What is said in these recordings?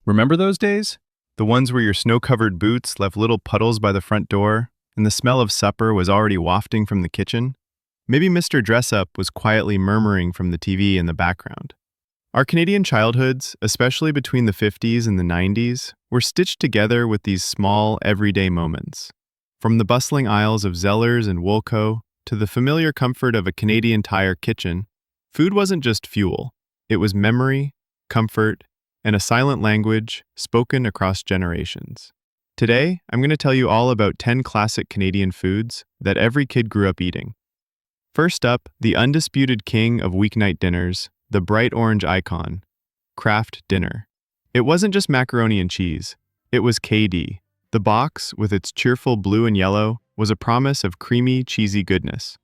Remember those days? The ones where your snow-covered boots left little puddles by the front door, and the smell of supper was already wafting from the kitchen? Maybe Mr. Dress-Up was quietly murmuring from the TV in the background. Our Canadian childhoods, especially between the 50s and the 90s, were stitched together with these small, everyday moments. From the bustling aisles of Zellers and Woolco to the familiar comfort of a Canadian Tire kitchen, food wasn't just fuel. It was memory, comfort, and a silent language spoken across generations. Today, I'm going to tell you all about 10 classic Canadian foods that every kid grew up eating. First up, the undisputed king of weeknight dinners, the bright orange icon, Kraft Dinner. It wasn't just macaroni and cheese. It was KD. The box, with its cheerful blue and yellow, was a promise of creamy, cheesy goodness.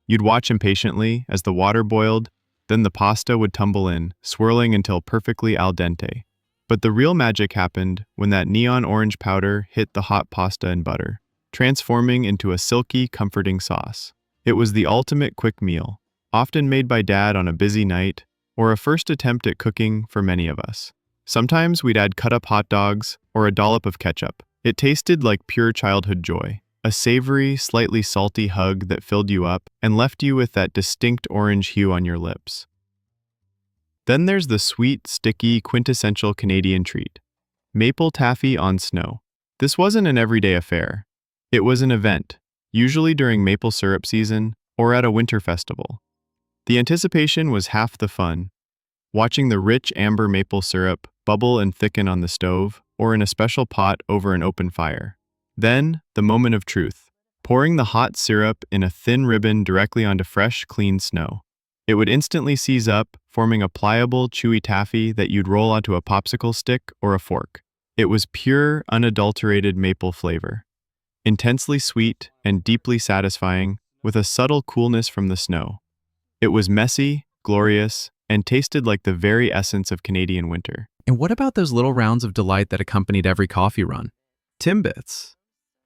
You'd watch impatiently as the water boiled, then the pasta would tumble in, swirling until perfectly al dente. But the real magic happened when that neon orange powder hit the hot pasta and butter, transforming into a silky, comforting sauce. It was the ultimate quick meal, often made by Dad on a busy night, or a first attempt at cooking for many of us. Sometimes we'd add cut-up hot dogs or a dollop of ketchup. It tasted like pure childhood joy, a savory, slightly salty hug that filled you up and left you with that distinct orange hue on your lips. Then there's the sweet, sticky, quintessential Canadian treat, maple taffy on snow. This wasn't an everyday affair. It was an event, usually during maple syrup season or at a winter festival. The anticipation was half the fun. Watching the rich amber maple syrup bubble and thicken on the stove or in a special pot over an open fire. Then, the moment of truth, pouring the hot syrup in a thin ribbon directly onto fresh, clean snow. It would instantly seize up, forming a pliable, chewy taffy that you'd roll onto a popsicle stick or a fork. It was pure, unadulterated maple flavor. Intensely sweet and deeply satisfying, with a subtle coolness from the snow. It was messy, glorious, and tasted like the very essence of Canadian winter. And what about those little rounds of delight that accompanied every coffee run? Timbits.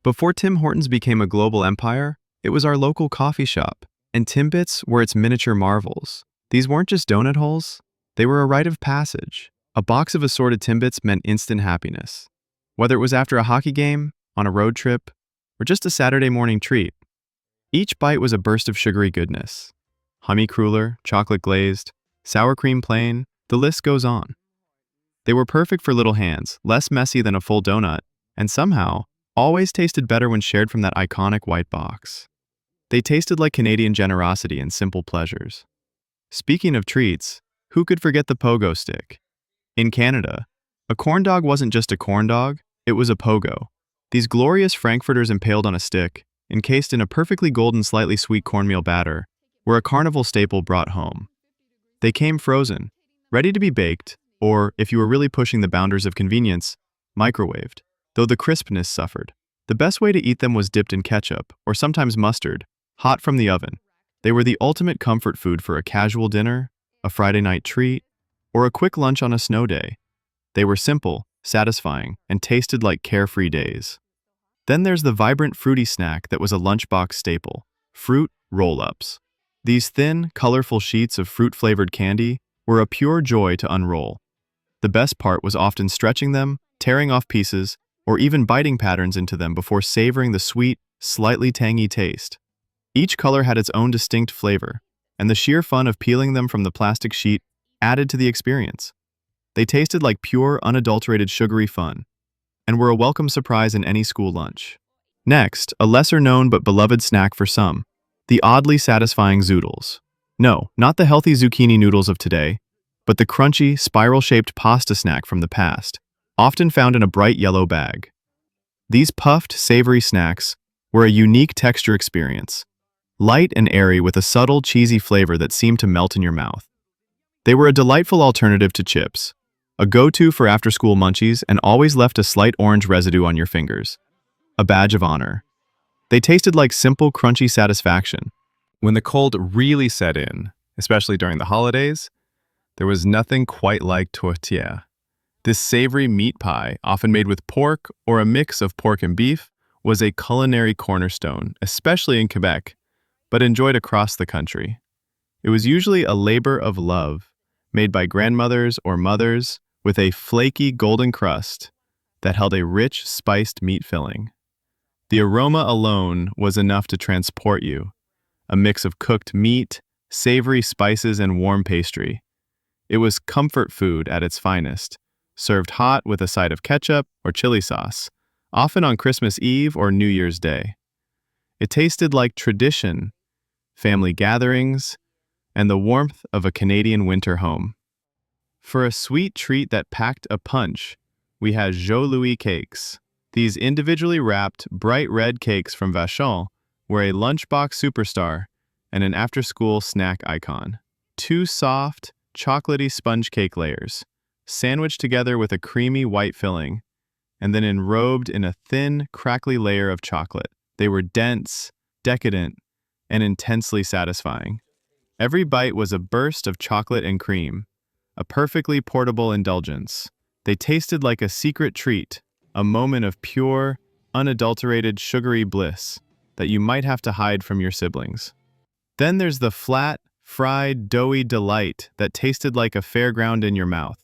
Before Tim Hortons became a global empire, it was our local coffee shop, and Timbits were its miniature marvels. These weren't just donut holes, they were a rite of passage. A box of assorted Timbits meant instant happiness. Whether it was after a hockey game, on a road trip, or just a Saturday morning treat, each bite was a burst of sugary goodness. Honey cruller, chocolate glazed, sour cream plain, the list goes on. They were perfect for little hands, less messy than a full donut, and somehow, always tasted better when shared from that iconic white box. They tasted like Canadian generosity and simple pleasures. Speaking of treats, who could forget the Pogo stick? In Canada, a corn dog wasn't just a corn dog, it was a Pogo. These glorious frankfurters impaled on a stick, encased in a perfectly golden slightly sweet cornmeal batter, were a carnival staple brought home. They came frozen, ready to be baked, or, if you were really pushing the boundaries of convenience, microwaved. Though the crispness suffered. The best way to eat them was dipped in ketchup, or sometimes mustard, hot from the oven. They were the ultimate comfort food for a casual dinner, a Friday night treat, or a quick lunch on a snow day. They were simple, satisfying, and tasted like carefree days. Then there's the vibrant fruity snack that was a lunchbox staple, fruit roll-ups. These thin, colorful sheets of fruit-flavored candy were a pure joy to unroll. The best part was often stretching them, tearing off pieces, or even biting patterns into them before savoring the sweet, slightly tangy taste. Each color had its own distinct flavor, and the sheer fun of peeling them from the plastic sheet added to the experience. They tasted like pure, unadulterated sugary fun, and were a welcome surprise in any school lunch. Next, a lesser-known but beloved snack for some, the oddly satisfying Zoodles. No, not the healthy zucchini noodles of today, but the crunchy, spiral-shaped pasta snack from the past, often found in a bright yellow bag. These puffed, savory snacks were a unique texture experience, light and airy with a subtle, cheesy flavor that seemed to melt in your mouth. They were a delightful alternative to chips, a go-to for after-school munchies, and always left a slight orange residue on your fingers, a badge of honor. They tasted like simple, crunchy satisfaction. When the cold really set in, especially during the holidays, there was nothing quite like Tourtiere. This savory meat pie, often made with pork or a mix of pork and beef, was a culinary cornerstone, especially in Quebec, but enjoyed across the country. It was usually a labor of love, made by grandmothers or mothers, with a flaky golden crust that held a rich, spiced meat filling. The aroma alone was enough to transport you, a mix of cooked meat, savory spices, and warm pastry. It was comfort food at its finest, served hot with a side of ketchup or chili sauce, often on Christmas Eve or New Year's Day. It tasted like tradition, family gatherings, and the warmth of a Canadian winter home. For a sweet treat that packed a punch, we had Joe Louis cakes. These individually wrapped, bright red cakes from Vachon were a lunchbox superstar and an after-school snack icon. Two soft, chocolatey sponge cake layers, sandwiched together with a creamy white filling, and then enrobed in a thin, crackly layer of chocolate. They were dense, decadent, and intensely satisfying. Every bite was a burst of chocolate and cream, a perfectly portable indulgence. They tasted like a secret treat, a moment of pure, unadulterated sugary bliss that you might have to hide from your siblings. Then there's the flat, fried, doughy delight that tasted like a fairground in your mouth.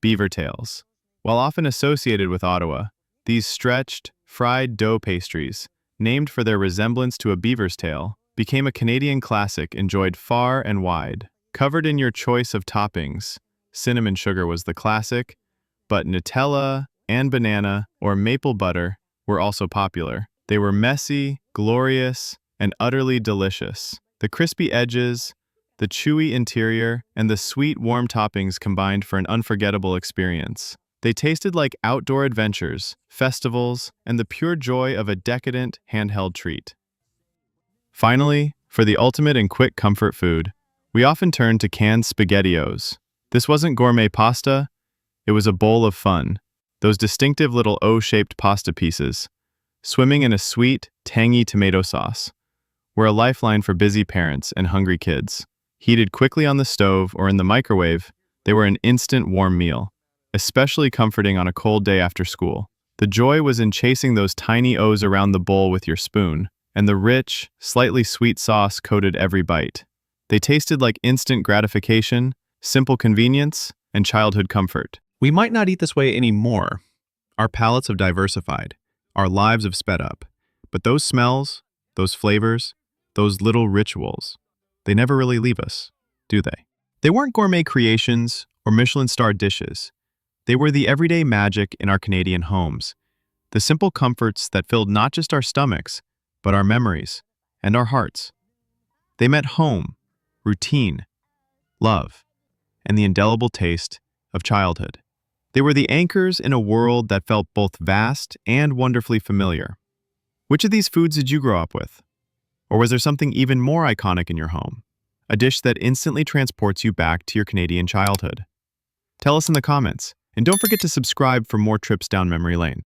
BeaverTails. While often associated with Ottawa, these stretched, fried dough pastries, named for their resemblance to a beaver's tail, became a Canadian classic enjoyed far and wide. Covered in your choice of toppings, cinnamon sugar was the classic, but Nutella and banana or maple butter were also popular. They were messy, glorious, and utterly delicious. The crispy edges, the chewy interior, and the sweet, warm toppings combined for an unforgettable experience. They tasted like outdoor adventures, festivals, and the pure joy of a decadent, handheld treat. Finally, for the ultimate and quick comfort food, we often turned to canned SpaghettiOs. This wasn't gourmet pasta, it was a bowl of fun. Those distinctive little O-shaped pasta pieces, swimming in a sweet, tangy tomato sauce, were a lifeline for busy parents and hungry kids. Heated quickly on the stove or in the microwave, they were an instant warm meal, especially comforting on a cold day after school. The joy was in chasing those tiny O's around the bowl with your spoon, and the rich, slightly sweet sauce coated every bite. They tasted like instant gratification, simple convenience, and childhood comfort. We might not eat this way anymore. Our palates have diversified. Our lives have sped up. But those smells, those flavors, those little rituals, they never really leave us, do they? They weren't gourmet creations or Michelin-starred dishes. They were the everyday magic in our Canadian homes, the simple comforts that filled not just our stomachs, but our memories and our hearts. They meant home, routine, love, and the indelible taste of childhood. They were the anchors in a world that felt both vast and wonderfully familiar. Which of these foods did you grow up with? Or was there something even more iconic in your home? A dish that instantly transports you back to your Canadian childhood? Tell us in the comments, and don't forget to subscribe for more trips down memory lane.